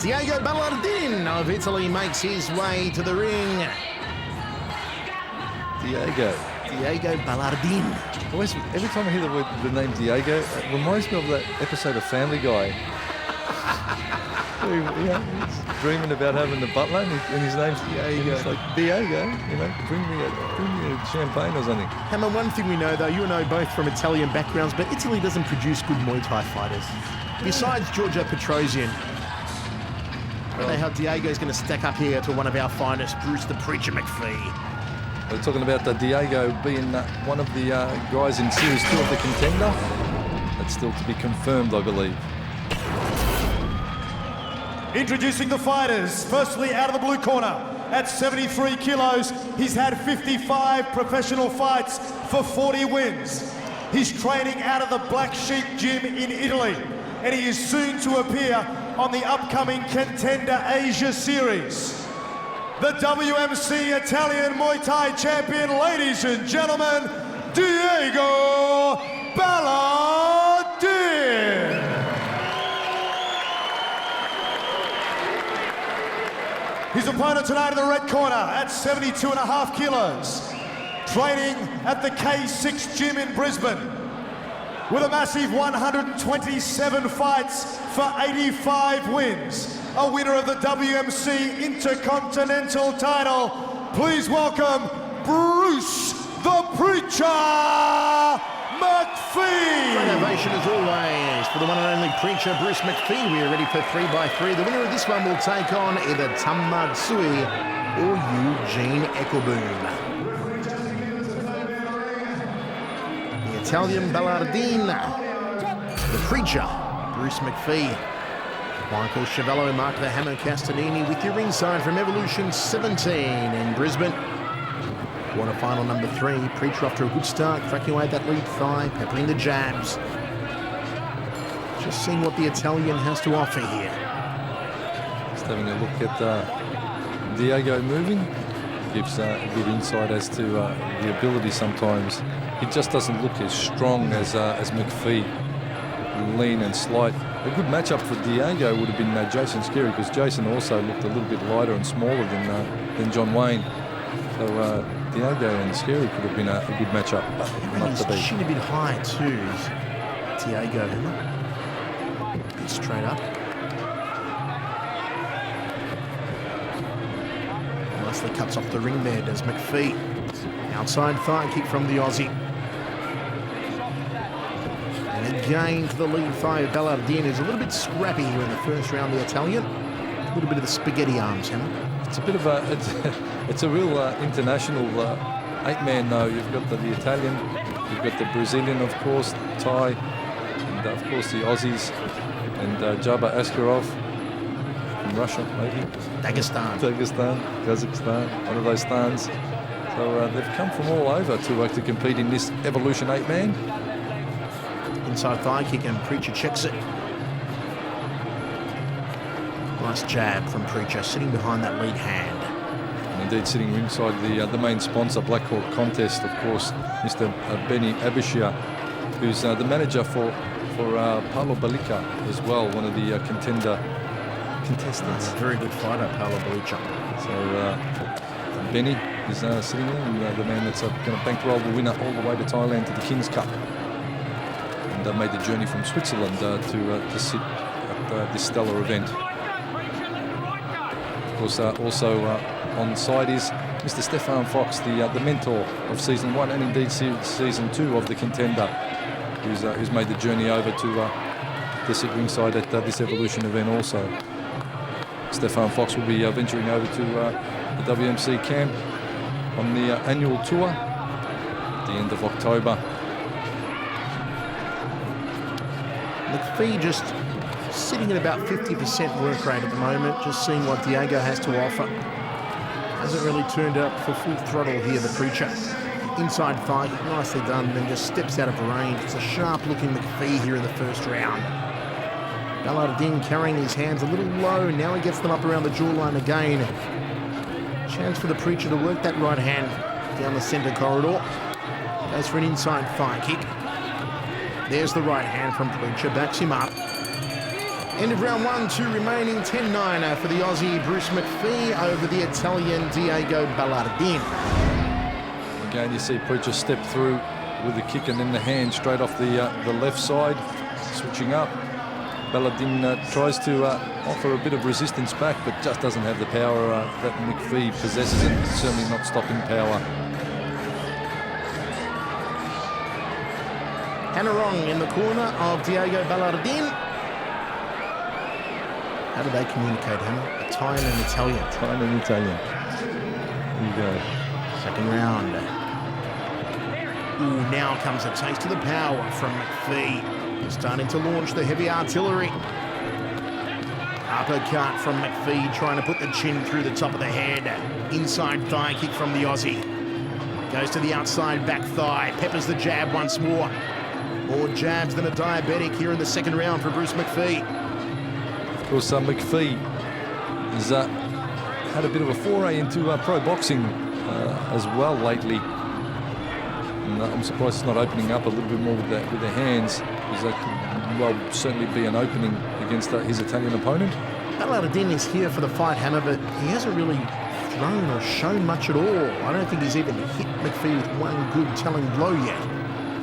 Diego Ballardin of Italy makes his way to the ring. Diego Ballardin. Every time I hear the name Diego, it reminds me of that episode of Family Guy. He's dreaming about having the butler, and his name's Diego. It's like, Diego, bring me a champagne or something. Hammer, one thing we know, though, you and I both from Italian backgrounds, but Italy doesn't produce good Muay Thai fighters. Besides Giorgio Petrosian. I don't know how Diego's going to stack up here to one of our finest, Bruce the Preacher Macfie. We're talking about Diego being one of the guys in Series 2 of the Contender. That's still to be confirmed, I believe. Introducing the fighters. Firstly, out of the blue corner, at 73 kilos, he's had 55 professional fights for 40 wins. He's training out of the Black Sheep Gym in Italy, and he is soon to appear on the upcoming Contender Asia Series. The WMC Italian Muay Thai champion, ladies and gentlemen, Diego Ballardin. His opponent tonight in the red corner at 72.5 kilos, training at the K6 Gym in Brisbane, with a massive 127 fights for 85 wins, a winner of the WMC Intercontinental title. Please welcome Bruce the Preacher Macfie. Great ovation as always for the one and only Preacher Bruce Macfie. We are ready for 3x3. The winner of this one will take on either Tamad Sui or Eugene Eckelboom. The Italian Ballardin, the Preacher Bruce Macfie. Michael Chavello, Mark the Hammer Castanini with you ringside from Evolution 17 in Brisbane. Quarterfinal number 3. Preacher off to a good start, cracking away at that lead thigh, peppering the jabs. Just seeing what the Italian has to offer here. Just having a look at Diego moving. Gives a good insight as to the ability sometimes. He just doesn't look as strong as Macfie. Lean and slight. A good matchup for Diego would have been Jason Skerry, because Jason also looked a little bit lighter and smaller than John Wayne. So Diego and Skerry could have been a good matchup, but not to be. He's a bit high too, Diego. A bit straight up. Nicely cuts off the ring there, does Macfie. Outside thigh kick from the Aussie. And again to the lead thigh of Ballardin, who's a little bit scrappy here in the first round, the Italian. A little bit of the spaghetti arms, Hammer. It's a bit of it's a real international 8-man though. You've got the Italian, you've got the Brazilian, of course, Thai, and of course the Aussies, and Jabba Askarov from Russia, maybe. Dagestan, Kazakhstan, one of those stans. So they've come from all over to compete in this Evolution 8-man. Inside thigh kick and Preacher checks it. Nice jab from Preacher, sitting behind that lead hand. And indeed, sitting ringside the main sponsor, Black Hawk Contest, of course, Mr. Benny Abishia, who's the manager for Paolo Balica as well, one of the contestants. Very good fighter, Paolo Balica. So Benny is sitting there, and the man that's going to bankroll the winner all the way to Thailand to the King's Cup. And made the journey from Switzerland to sit at this stellar event. Of course, also on side is Mr. Stefan Fox, the mentor of Season 1 and indeed Season 2 of the Contender, who's made the journey over to sit ringside at this Evolution event also. Stefan Fox will be venturing over to the WMC camp on the annual tour at the end of October. Macfie just sitting at about 50% work rate at the moment, just seeing what Diego has to offer. Hasn't really turned up for full throttle here, the Preacher. Inside thigh, nicely done, then just steps out of range. It's a sharp-looking Macfie here in the first round. Ballardin carrying his hands a little low. Now he gets them up around the jawline again. Chance for the Preacher to work that right hand down the centre corridor. Goes for an inside thigh kick. There's the right hand from Preacher, backs him up. End of round 1, 2 remaining, 10-9 for the Aussie Bruce Macfie over the Italian Diego Ballardin. Again, you see Preacher step through with the kick and then the hand straight off the left side, switching up. Ballardin tries to offer a bit of resistance back, but just doesn't have the power that Macfie possesses, and certainly not stopping power. Hanarong in the corner of Diego Ballardin. How do they communicate, Hannah? Italian and Italian. Italian and Italian. There you go. Second round. Ooh, now comes a taste of the power from Macfie. Starting to launch the heavy artillery. Uppercut from Macfie, trying to put the chin through the top of the head. Inside thigh kick from the Aussie. Goes to the outside back thigh. Peppers the jab once more. More jabs than a diabetic here in the second round for Bruce Macfie. Of course, Macfie has had a bit of a foray into pro boxing as well lately. And I'm surprised it's not opening up a little bit more with the hands, because that could, well, certainly be an opening against his Italian opponent. Ballardin is here for the fight, Hannah, but he hasn't really thrown or shown much at all. I don't think he's even hit Macfie with one good telling blow yet.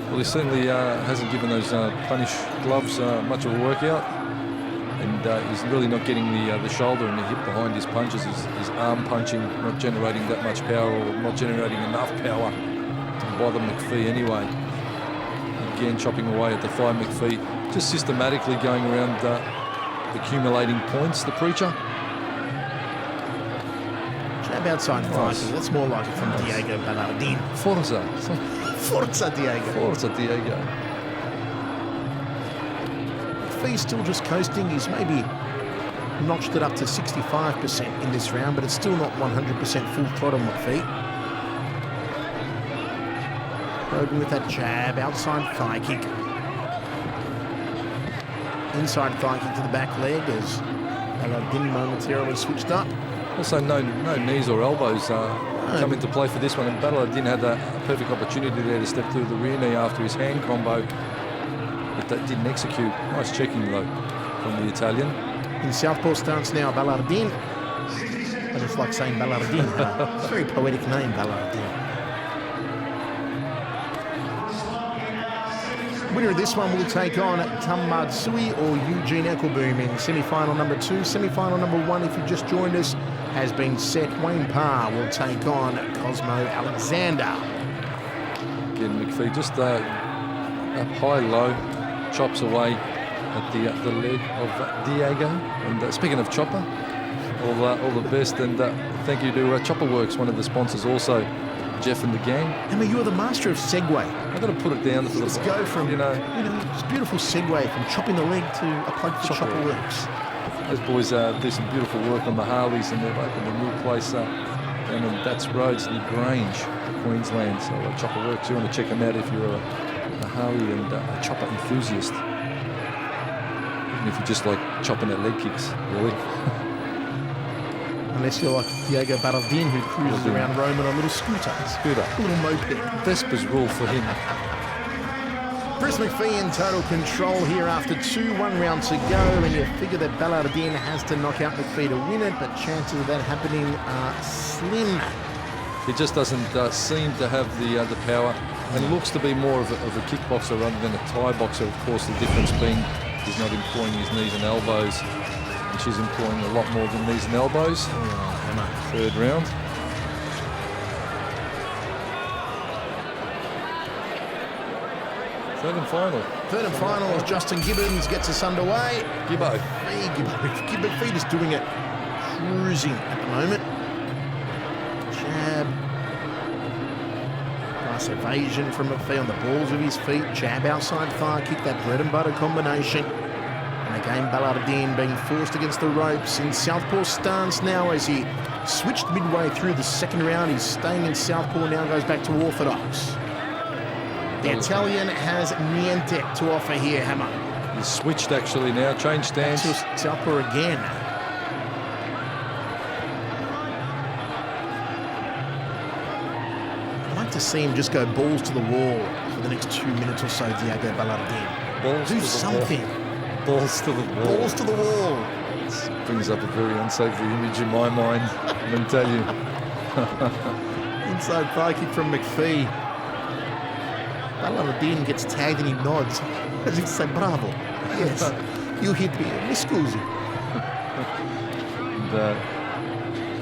Well, he certainly hasn't given those punish gloves much of a workout, and he's really not getting the shoulder and the hip behind his punches. His arm punching not generating that much power, or not generating enough power to bother Macfie anyway. Again, chopping away at the thigh. Macfie just systematically going around accumulating points, the Preacher. Jab outside fighting, that's more like it from Diego Ballardin. Forza. Forza Diego. Forza Diego. Macfie's still just coasting. He's maybe notched it up to 65% in this round, but it's still not 100% full throttle Macfie. Probing with that jab, outside thigh kick. Inside thigh kick to the back leg as Ballardin momentarily switched up. Also, no knees or elbows come into play for this one, and Ballardin had a perfect opportunity there to step through the rear knee after his hand combo, but that didn't execute. Nice checking though from the Italian. In southpaw stance now, Ballardin. And it's like saying Ballardin. It's a very poetic name, Ballardin. Winner of this one will take on Tamatsui or Eugene Eckelboom in semi-final number 2. Semi-final number 1, if you just joined us, has been set. Wayne Parr will take on Cosmo Alexander. Again, Macfie just up high-low, chops away at the leg of Diego. And speaking of chopper, all the best, and thank you to Chopper Works, one of the sponsors also, Jeff and the gang. Emma, you are the master of segue. I've got to put it down for the... Let's go from, it's a beautiful segue from chopping the leg to a plug for Chopper Works. Those boys do some beautiful work on the Harleys, and they've opened a new place down in Bats Roads, the Grange, Queensland. So Chopper Works, you want to check them out if you're a Harley and a chopper enthusiast. Even if you just like chopping at leg kicks, really. Unless you're like Diego Ballardin, who cruises around Rome on a little scooter. A little moped. Vesper's rule for him. Bruce Macfie in total control here after 1 round to go, and you figure that Ballardin has to knock out Macfie to win it, but chances of that happening are slim. He just doesn't seem to have the power, and looks to be more of a kickboxer rather than a Thai boxer. Of course, the difference being he's not employing his knees and elbows, and she's employing a lot more than knees and elbows. Third round. Third and final as Justin Gibbons gets us underway. Gibbo. Macfie is doing it, cruising at the moment. Jab. Nice evasion from Macfie on the balls of his feet. Jab outside thigh kick, that bread and butter combination. And again, Ballardin being forced against the ropes in southpaw stance now as he switched midway through the second round. He's staying in southpaw now, goes back to orthodox. The Italian has niente to offer here, Hammer. He's switched actually now, changed stance. Back to southpaw again. I'd like to see him just go balls to the wall for the next 2 minutes or so, Diego Ballardin. Balls do to the something. wall. Balls to the wall. Balls to the wall. This brings up a very unsavoury image in my mind, let me tell you. Inside thigh kick from Macfie. Ballardin gets tagged and he nods as if to say, bravo. Yes, you hit me. Mi scusi. And,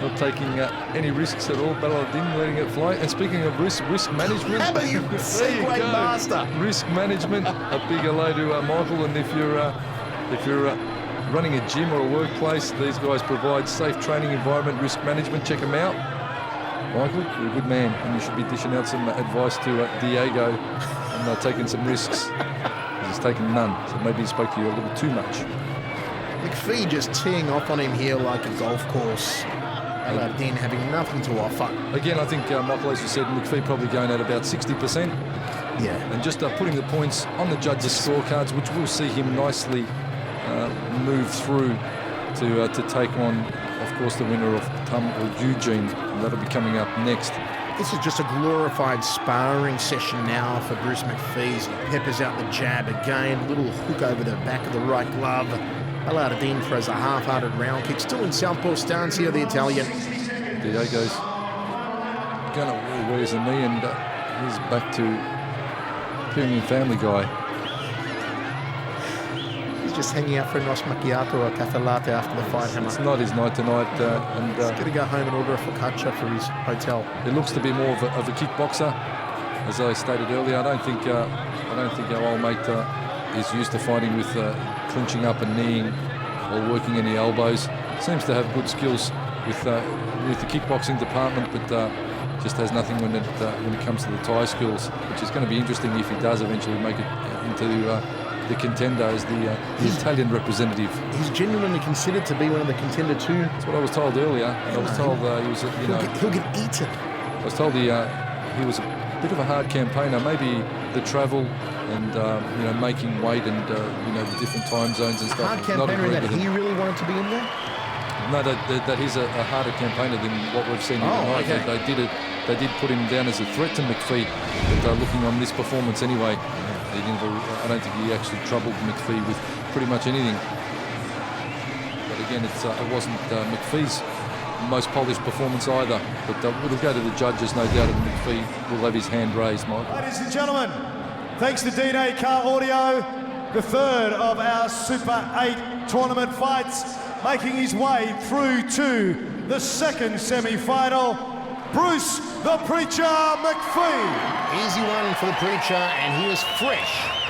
not taking any risks at all. Ballardin letting it fly. And speaking of risk management, How about you, Segway master? Risk management. A big hello to Michael. And if you're running a gym or a workplace, these guys provide safe training environment, risk management. Check them out. Michael, you're a good man, and you should be dishing out some advice to Diego and taking some risks. He's taken none, so maybe he spoke to you a little too much. Macfie just teeing off on him here like a golf course. Ballardin having nothing to offer. Again, I think Michael, as you said, Macfie probably going at about 60%. Yeah. And just putting the points on the judges' scorecards, which will see him nicely move through to take on, of course, the winner of Tum or Eugene. And that'll be coming up next. This is just a glorified sparring session now for Bruce Macfie. He peppers out the jab again, little hook over the back of the right glove. Ballardin throws a half-hearted round kick, still in southpaw stance here, the Italian. Diego's gonna wears a knee, and he's back to being Family Guy. He's just hanging out for a nice macchiato or a cafe latte after the fight, Hammer. It's not his night tonight, and He's going to go home and order a focaccia for his hotel. it looks to be more of a kickboxer, as I stated earlier. I don't think our old mate is used to fighting with clinching up and kneeing or working any elbows. Seems to have good skills with the kickboxing department, but just has nothing when it comes to the Thai skills, which is going to be interesting if he does eventually make it into the contender as the Italian representative. He's genuinely considered to be one of the contender too. That's what I was told earlier. And I was told he was, He'll get eaten. I was told he was a bit of a hard campaigner. Maybe the travel and making weight and the different time zones and stuff. Hard Not campaigner agreed that with him. he really wanted to be in there? No, that he's a harder campaigner than what we've seen. Oh, tonight. okay. They did put him down as a threat to Macfie, but looking on this performance anyway, I don't think he actually troubled Macfie with pretty much anything. But again, it wasn't Macfie's most polished performance either. But it'll go to the judges, no doubt, and Macfie will have his hand raised, Mike. Ladies and gentlemen, thanks to DNA Car Audio, the third of our Super 8 tournament fights, making his way through to the second semi-final, Bruce the Preacher Macfie. Easy one for the Preacher, and he is fresh